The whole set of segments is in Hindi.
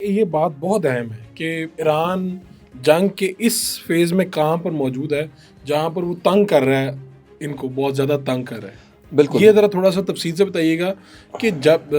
ये बात बहुत अहम है कि ईरान जंग के इस फेज़ में कहाँ पर मौजूद है, जहाँ पर वो तंग कर रहा है, इनको बहुत ज़्यादा तंग कर रहा है। बिल्कुल। ये ज़रा थोड़ा-सा तफ़सील से बताइएगा कि जब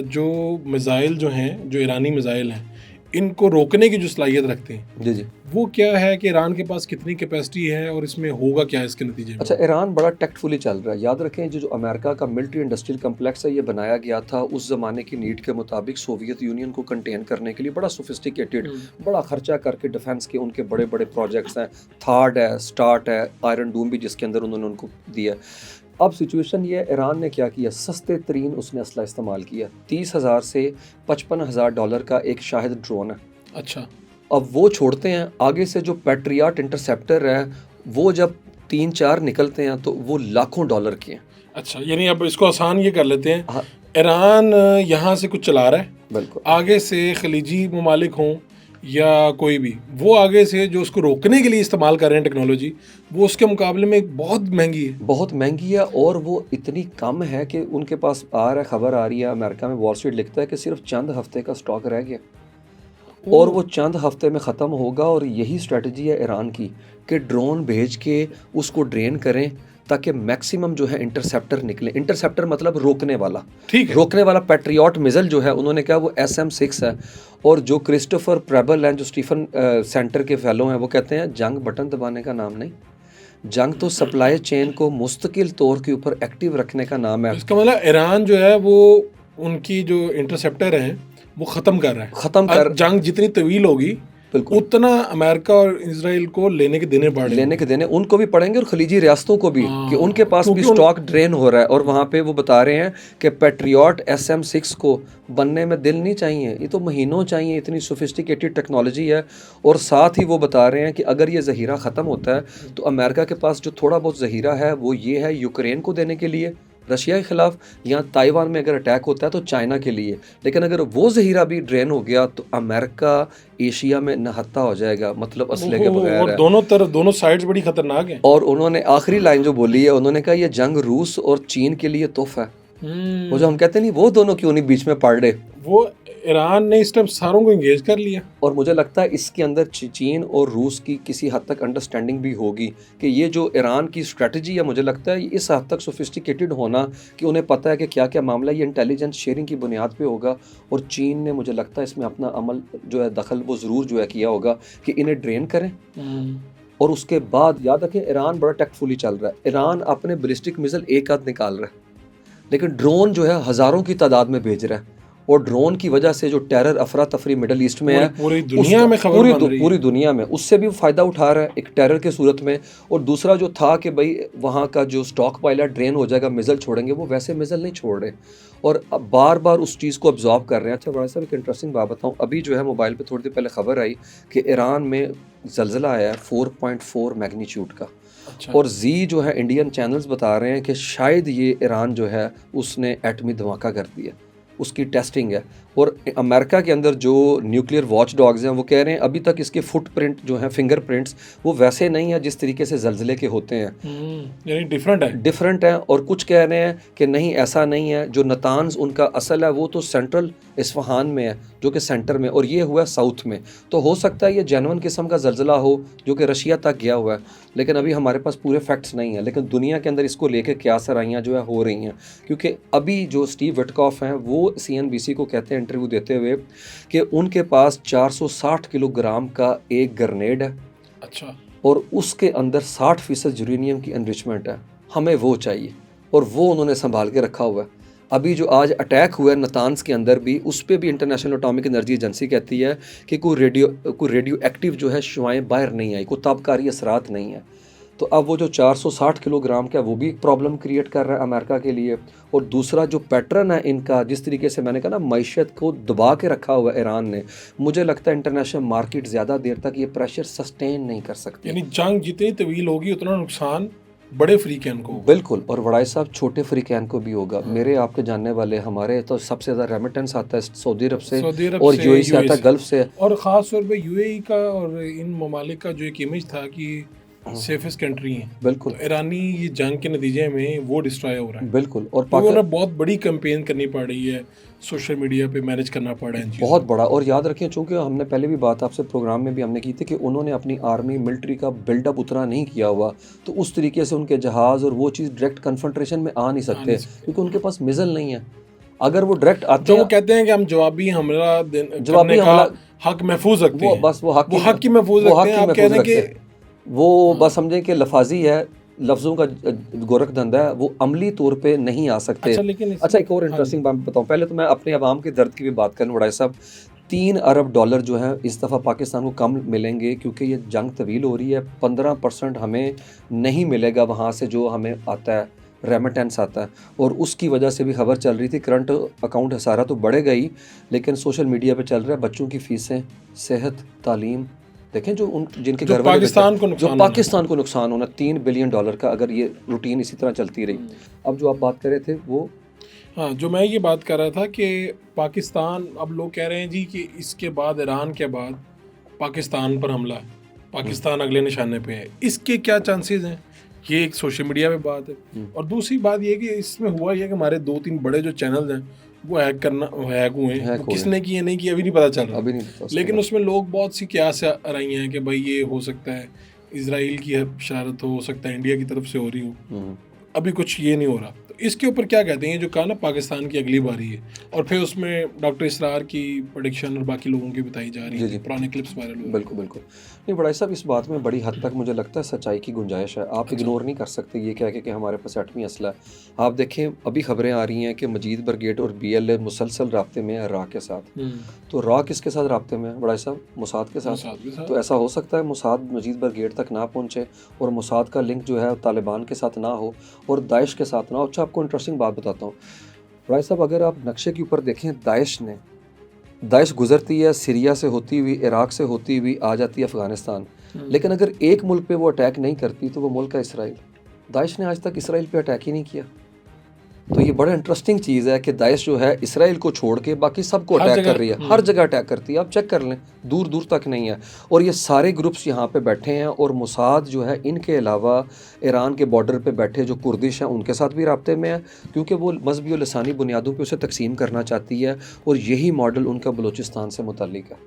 जो मिज़ाइल जो हैं, जो ईरानी मिज़ाइल हैं, इनको रोकने की जो सलाहियत रखते हैं, जी, जी। वो क्या है कि ईरान के पास कितनी कैपेसिटी है और इसमें होगा क्या इसके नतीजे में? अच्छा, ईरान बड़ा टैक्टफुली चल रहा है। याद रखें जो अमेरिका का मिलिट्री इंडस्ट्रियल कॉम्प्लेक्स है, ये बनाया गया था उस ज़माने की नीड के मुताबिक सोवियत यूनियन को कंटेन करने के लिए। बड़ा सोफिस्टिकेटेड, बड़ा खर्चा करके डिफेंस के उनके बड़े-बड़े प्रोजेक्ट्स हैं। थार्ड है, स्टार्ट है, आयरन डूम भी जिसके अंदर उन्होंने उनको दिया। अब सिचुएशन ये है, ईरान ने क्या किया, सस्ते तरीन उसने असला इस्तेमाल किया। 30,000 से $55,000 का एक शाहिद ड्रोन है। अच्छा। अब वो छोड़ते हैं, आगे से जो पैट्रियट इंटरसेप्टर है, वो जब 3-4 निकलते हैं तो वो लाखों डॉलर के हैं। अच्छा, यानी अब इसको आसान ये कर लेते हैं, हाँ, ईरान यहाँ से कुछ चला रहा है, बिल्कुल। आगे से खलीजी ममालिक हों या कोई भी, वो आगे से जो उसको रोकने के लिए इस्तेमाल कर रहे हैं टेक्नोलॉजी, वो उसके मुकाबले में बहुत महंगी है। बहुत महंगी है और वो इतनी कम है कि उनके पास आ रहा है, खबर आ रही है, अमेरिका में वॉल स्ट्रीट लिखता है कि सिर्फ चंद हफ्ते का स्टॉक रह गया और वो चंद हफ्ते में ख़त्म होगा। और यही स्ट्रेटजी है ईरान की कि ड्रोन भेज के उसको ड्रेन करें ताकि मैक्सिमम जो है इंटरसेप्टर निकले। इंटरसेप्टर मतलब रोकने वाला, ठीक है। रोकने वाला पैट्रियट मिसाइल जो है, उन्होंने कहा वो SM-6 है। और जो क्रिस्टोफर प्रेबल हैं, जो स्टीफन सेंटर के फेलो हैं, वो कहते हैं जंग बटन दबाने का नाम नहीं, जंग तो सप्लाई चेन को मुस्तकिल तौर के ऊपर एक्टिव रखने का नाम है। इसका मतलब ईरान जो है वो उनकी जो इंटरसेप्टर हैं वो ख़त्म कर रहा है। ख़त्म कर, जंग जितनी तवील होगी बिल्कुल, उतना अमेरिका और इसराइल को लेने के देने उनको भी पड़ेंगे और खलीजी रियासतों को भी, कि उनके पास भी स्टॉक ड्रेन हो रहा है। और वहाँ पे वो बता रहे हैं कि पैट्रियट SM-6 को बनने में दिल नहीं चाहिए, ये तो महीनों चाहिए, इतनी सोफिस्टिकेटेड टेक्नोलॉजी है। और साथ ही वो बता रहे हैं कि अगर ये ज़हीरा ख़त्म होता है तो अमेरिका के पास जो थोड़ा बहुत ज़हीरा है वो ये है यूक्रेन को देने के लिए, रशिया के ख़िलाफ़, या ताइवान में अगर अटैक होता है तो चाइना के लिए। लेकिन अगर वो ज़हीरा भी ड्रेन हो गया तो अमेरिका एशिया में नहत्ता हो जाएगा, मतलब असले के बगैर और है। दोनों साइड्स बड़ी खतरनाक हैं। और उन्होंने आखिरी लाइन जो बोली है, उन्होंने कहा ये जंग रूस और चीन के लिए तोहफा है। वो जो हम कहते नहीं, वो दोनों क्यों नहीं बीच में पड़ रहे। वो ईरान ने इस टाइम सारों को इंगेज कर लिया। और मुझे लगता है इसके अंदर चीन और रूस की किसी हद तक अंडरस्टैंडिंग भी होगी कि ये जो ईरान की स्ट्रेटजी है, मुझे लगता है इस हद तक सोफिस्टिकेटेड होना कि उन्हें पता है कि क्या क्या मामला, ये इंटेलिजेंस शेयरिंग की बुनियाद पे होगा। और चीन ने, मुझे लगता है इसमें अपना अमल जो है, दखल वो ज़रूर जो है किया होगा कि इन्हें ड्रेन करें। और उसके बाद याद रखें, ईरान बड़ा टेक्टफुली चल रहा है। ईरान अपने बैलिस्टिक मिसाइल एक आध निकाल रहा है, लेकिन ड्रोन जो है हज़ारों की तादाद में भेज रहा है। और ड्रोन की वजह से जो टेरर अफरा तफरी मिडल ईस्ट में है, पूरी दुनिया में खबर बन रही है। पूरी दुनिया में उससे भी फ़ायदा उठा रहा है एक टेरर के सूरत में। और दूसरा जो था कि भाई वहाँ का जो स्टॉक पाइलट ड्रेन हो जाएगा, मिसाइल छोड़ेंगे, वो वैसे मिसाइल नहीं छोड़ रहे और अब बार बार उस चीज़ को अब्जॉर्ब कर रहे हैं। अच्छा, बड़ा सा एक इंटरेस्टिंग बात बताऊँ, अभी जो है मोबाइल पर थोड़ी देर पहले खबर आई कि ईरान में ज़लज़ला आया है 4.4 मैग्नीट्यूड का। अच्छा। और जी जो है, इंडियन चैनल्स बता रहे हैं कि शायद ये ईरान जो है उसने एटमी धमाका कर दिया, उसकी टेस्टिंग है। और अमेरिका के अंदर जो न्यूक्लियर वॉच डॉग्स हैं वो कह रहे हैं अभी तक इसके फुटप्रिंट जो हैं, फिंगरप्रिंट्स, वो वैसे नहीं है जिस तरीके से ज़लज़ले के होते हैं, यानी डिफरेंट है। और कुछ कह रहे हैं कि नहीं, ऐसा नहीं है, जो नतान्स उनका असल है वो तो सेंट्रल इस्फहान में है, जो कि सेंटर में, और ये हुआ साउथ में। तो हो सकता है ये जेन्युइन किस्म का ज़लज़ला हो जो कि रशिया तक गया हुआ है, लेकिन अभी हमारे पास पूरे फैक्ट्स नहीं हैं। लेकिन दुनिया के अंदर इसको लेकर क्या सराहियाँ जो है हो रही हैं, क्योंकि अभी जो स्टीव विटकॉफ हैं वो CNBC को कहते हैं इंटरव्यू देते हुए कि उनके पास 460 किलोग्राम का एक ग्रेनेड है। अच्छा। और उसके अंदर 60% यूरेनियम की एनरिचमेंट है, हमें वो चाहिए, और वो उन्होंने संभाल के रखा हुआ है। अभी जो आज अटैक हुआ है नतान्स के अंदर भी, उस पर भी इंटरनेशनल एटॉमिक एनर्जी एजेंसी कहती है कि कोई रेडियो एक्टिव जो है शुआएँ बाहर नहीं आई, कोई ताबकारी असरात नहीं है। तो अब वो जो 460 किलोग्राम का, वो भी एक प्रॉब्लम क्रिएट कर रहा है अमेरिका के लिए। और दूसरा जो पैटर्न है इनका, जिस तरीके से मैंने कहा ना, मईशत को दबा के रखा हुआ है ईरान ने, मुझे लगता है इंटरनेशनल मार्केट ज़्यादा देर तक ये प्रेशर सस्टेन नहीं कर सकती। यानी जंग जितनी तवील होगी उतना नुकसान बड़े फ्रीकैन को होगा। बिल्कुल। और वड़ाई साहब, छोटे फ्रीकैन को भी होगा। मेरे आपके जानने वाले, हमारे तो सबसे ज़्यादा रेमिटेंस आता है सऊदी अरब से और UAE से आता है, गल्फ से। और ख़ास तौर पे UAE का और इन ममालिक का जो एक इमेज था कि सेफेस्ट कंट्री है, बिल्कुल तो ईरानी ये जंग के नतीजे में वो डिस्ट्रॉय हो रहा है। बिल्कुल। और तो उन्हें बहुत बड़ी कैंपेन करनी पड़ रही है, सोशल मीडिया पे मैनेज करना पड़ रहा है इन चीज़ों बहुत बड़ा। और याद रखें, चूंकि हमने पहले भी बात आपसे प्रोग्राम में भी हमने की थी कि उन्होंने अपनी आर्मी मिलिट्री का बिल्डअप उतना नहीं किया हुआ, तो उस तरीके से उनके जहाज़ और वो चीज़ डायरेक्ट कन्फ्रंटेशन में आ नहीं सकते क्योंकि उनके पास मिज़ल नहीं है। अगर वो डायरेक्ट आते जो वो हैं, कहते हैं कि हम जवाबी हमला जवाबी करने का हमला हक महफूज रखते वो हैं, बस वो हक की महफूज वो हक रखते हैं। की आप महफूज कह रहे हैं रखते कि हैं। वो बस समझें कि लफाजी है, लफ्ज़ों का गोरख धंधा है, वो अमली तौर पे नहीं आ सकते। अच्छा, लेकिन अच्छा, एक और इंटरेस्टिंग बात बताऊं। पहले तो मैं अपने अवाम के दर्द की भी बात करूं बड़ा साहब। 3 अरब डॉलर जो है इस दफ़ा पाकिस्तान को कम मिलेंगे क्योंकि ये जंग तवील हो रही है। 15% हमें नहीं मिलेगा वहाँ से जो हमें आता है, रेमिटेंस आता है, और उसकी वजह से भी खबर चल रही थी। करंट अकाउंट हसारा तो बढ़ेगा ही, लेकिन सोशल मीडिया पे चल रहा है बच्चों की फ़ीसें, सेहत, तालीम। देखें जो जिनके जो घर वाले पाकिस्तान को जो नुकसान पाकिस्तान को नुकसान होना, $3 बिलियन का, अगर ये रूटीन इसी तरह चलती रही। अब जो आप बात कर रहे थे वो, हाँ, जो मैं ये बात कर रहा था कि पाकिस्तान, अब लोग कह रहे हैं जी कि इसके बाद, ईरान के बाद पाकिस्तान पर हमला है, पाकिस्तान अगले निशाने पे है, इसके क्या चांसेस हैं? ये एक सोशल मीडिया पे बात है, और दूसरी बात ये कि इसमें हुआ ये कि हमारे 2-3 बड़े जो चैनल्स हैं वो हैक हुए हैं। वो किसने किए नहीं किए अभी नहीं पता चल रहा, अभी नहीं पता। लेकिन उसमें लोग बहुत सी क्यास आ रही हैं कि भाई ये हो सकता है इसराइल की शरारत हो सकता है इंडिया की तरफ से हो रही हो। अभी कुछ ये नहीं हो रहा, तो इसके ऊपर क्या कहते हैं? जो कहा ना पाकिस्तान की अगली बारी है, और फिर उसमें डॉक्टर इसरार की प्रेडिक्शन और बाकी लोगों की बताई जा रही है, पुराने क्लिप्स वायरल हो। बिल्कुल बिल्कुल। नहीं बड़ा साहब, इस बात में बड़ी हद तक मुझे लगता है सच्चाई की गुंजाइश है। आप इग्नोर नहीं कर सकते ये कह के कि हमारे पास एटमी असला है। आप देखें, अभी खबरें आ रही हैं कि मजीद ब्रिगेड और BLA मुसलसल राब्ते में है राह के साथ। तो राह किसके साथ राब्ते में है बड़ा साहब? मोसाद के साथ। तो ऐसा हो सकता है मोसाद मजीद ब्रिगेड तक ना पहुँचे और मोसाद का लिंक जो है तालिबान के साथ ना हो और दाइश के साथ ना हो। अच्छा, आपको इंटरेस्टिंग बात बताता हूँ बड़ा साहब, अगर आप नक्शे के ऊपर देखें, दाइश गुजरती है सीरिया से होती हुई, इराक से होती हुई आ जाती है अफ़गानिस्तान, लेकिन अगर एक मुल्क पे वो अटैक नहीं करती तो वो मुल्क है इसराइल। दाइश ने आज तक इसराइल पे अटैक ही नहीं किया। तो ये बड़ा इंटरेस्टिंग चीज़ है कि दाइश जो है इसराइल को छोड़ के बाकी सबको अटैक कर रही है, हर जगह अटैक करती है। आप चेक कर लें, दूर दूर तक नहीं है। और ये सारे ग्रुप्स यहाँ पे बैठे हैं, और मोसाद जो है इनके अलावा ईरान के बॉर्डर पे बैठे जो कुर्दिश हैं उनके साथ भी राब्ते में है, क्योंकि वो मजहबी और लसानी बुनियादों पे उसे तकसीम करना चाहती है, और यही मॉडल उनका बलूचिस्तान से मुतल्लिक है।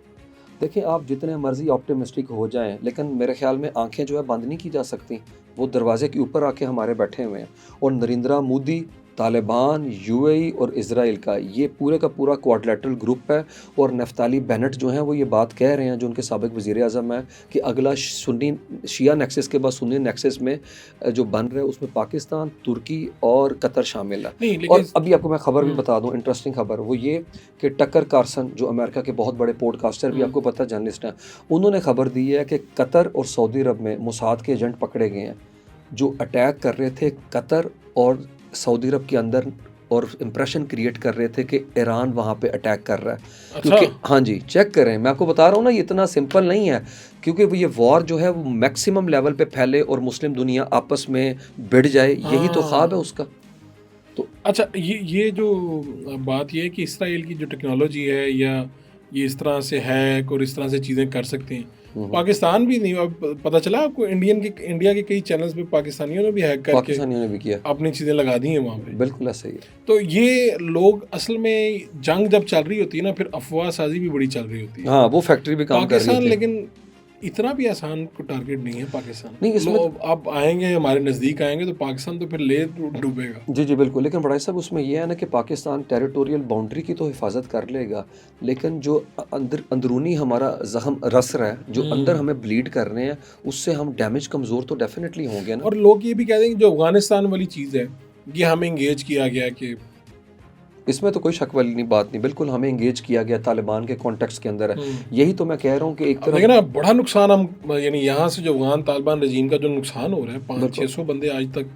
देखिए, आप जितने मर्जी ऑप्टिमिस्टिक हो जाएं, लेकिन मेरे ख्याल में आंखें जो है बंद नहीं की जा सकती। वो दरवाजे के ऊपर आके हमारे बैठे हुए हैं, और नरेंद्र मोदी, तालिबान, UAE और इज़राइल का ये पूरे का पूरा क्वाड्रिलेटरल ग्रुप है। और नफ्ताली बेनेट जो हैं वो ये बात कह रहे हैं, जो उनके साबिक वज़ीर आज़म हैं, कि अगला सुन्नी शिया नेक्सस के बाद सुन्नी नेक्सस में जो बन रहा है उसमें पाकिस्तान, तुर्की और कतर शामिल है। और अभी आपको मैं खबर भी बता दूं, इंटरेस्टिंग खबर, वो ये कि टकर कार्सन जो अमेरिका के बहुत बड़े पॉडकास्टर भी आपको पता जर्नलिस्ट हैं, उन्होंने खबर दी है कि कतर और सऊदी अरब में मोसाद के एजेंट पकड़े गए हैं जो अटैक कर रहे थे कतर और सऊदी अरब के अंदर, और इम्प्रेशन क्रिएट कर रहे थे कि ईरान वहाँ पे अटैक कर रहा है। अच्छा। क्योंकि हाँ जी, चेक करें, मैं आपको बता रहा हूँ ना, ये इतना सिंपल नहीं है, क्योंकि वो ये वॉर जो है वो मैक्सिमम लेवल पे फैले और मुस्लिम दुनिया आपस में भिड़ जाए, यही तो ख्वाब है उसका। तो अच्छा, ये जो बात ये है कि इसराइल की जो टेक्नोलॉजी है, या ये इस तरह से हैक और इस तरह से चीज़ें कर सकते हैं, पाकिस्तान भी नहीं। अब पता चला आपको, इंडिया के कई चैनल्स पे पाकिस्तानियों ने भी हैक करके पाकिस्तानियों ने भी किया, अपनी चीज़ें लगा दी हैं वहाँ पे। बिल्कुल ऐसा ही है। तो ये लोग असल में, जंग जब चल रही होती है ना, फिर अफवाह साजी भी बड़ी चल रही होती है। हाँ, वो फैक्ट्री भी काम कर रही है। लेकिन इतना भी आसान को टारगेट नहीं है पाकिस्तान। नहीं, इसमें लोग अब आएंगे, हमारे नज़दीक आएंगे, तो पाकिस्तान तो फिर ले डूबेगा। जी बिल्कुल। लेकिन बड़ा साहब, उसमें यह है ना कि पाकिस्तान टेरिटोरियल बाउंड्री की तो हिफाजत कर लेगा, लेकिन जो अंदरूनी हमारा जख्म रस रहा है, जो अंदर हमें ब्लीड कर रहे हैं, उससे हम डैमेज कमज़ोर तो डेफिनेटली होंगे ना। और लोग ये भी कहते हैं कि जो अफगानिस्तान वाली चीज़ है, ये हमें इंगेज किया गया, कि इसमें तो कोई शक वाली बात नहीं, बिल्कुल हमें इंगेज किया गया, तालिबान के कॉन्टेक्स्ट के अंदर है। यही तो मैं कह रहा हूँ कि एक तरह, लेकिन ना बड़ा नुकसान हम, यानी यहाँ से जो अफगान तालिबान रजीम का जो नुकसान हो रहा है, 500-600 बंदे आज तक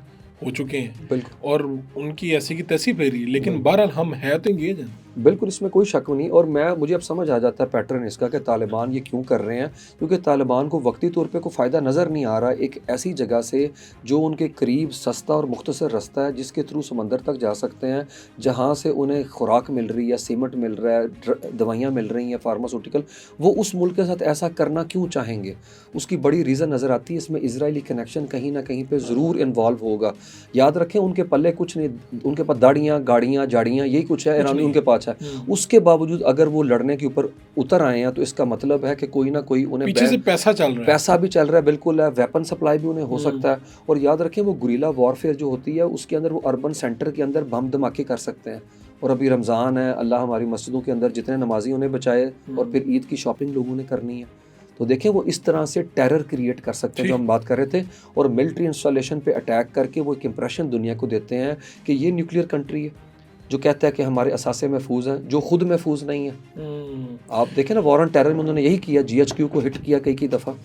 हो चुके हैं, और उनकी ऐसी की तैसी फेरी, लेकिन बहरहाल हम है तो इंगेज हैं। बिल्कुल इसमें कोई शक नहीं, और मुझे अब समझ आ जाता है पैटर्न इसका कि तालिबान ये क्यों कर रहे हैं, क्योंकि तालिबान को वक्ती तौर पे कोई फ़ायदा नज़र नहीं आ रहा एक ऐसी जगह से जो उनके करीब सस्ता और मुख्तसर रास्ता है जिसके थ्रू समंदर तक जा सकते हैं, जहाँ से उन्हें खुराक मिल रही है, सीमेंट मिल रहा है, दवाइयाँ मिल रही हैं, फार्मास्यूटिकल। वो उस मुल्क के साथ ऐसा करना क्यों चाहेंगे? उसकी बड़ी रीज़न नज़र आती है इसमें, इजरायली कनेक्शन कहीं ना कहीं पर ज़रूर इन्वॉल्व होगा। याद रखें उनके पल्ले कुछ नहीं, उनके पास दाड़ियाँ, गाड़ियाँ, झाड़ियाँ, यही कुछ है, ईरानी उनके पास है। उसके बावजूद अगर वो लड़ने के ऊपर उतर आए हैं तो इसका मतलब है कि कोई ना कोई उन्हें पीछे से पैसा चल रहा है, पैसा भी चल रहा है, बिल्कुल है, वेपन सप्लाई भी उन्हें हो सकता है। और याद रखें वो गुरिल्ला वॉरफेयर जो होती है उसके अंदर वो अर्बन सेंटर के अंदर बम धमाके कर सकते हैं। और अभी रमज़ान है, अल्लाह हमारी मस्जिदों के अंदर जितने नमाजी उन्हें बचाए, और फिर ईद की शॉपिंग लोगों ने करनी है। तो देखें वो इस तरह से टेरर क्रिएट कर सकते हैं जो हम बात कर रहे थे, और मिलिट्री इंस्टॉलेशन पे अटैक करके वो एक इंप्रेशन दुनिया को देते हैं कि ये न्यूक्लियर कंट्री है, जो कहता है कि हमारे असासे महफूज हैं, जो खुद महफूज नहीं है। आप देखें ना, वॉर ऑन टेरर में उन्होंने यही किया, GHQ को हिट किया कई दफ़ा।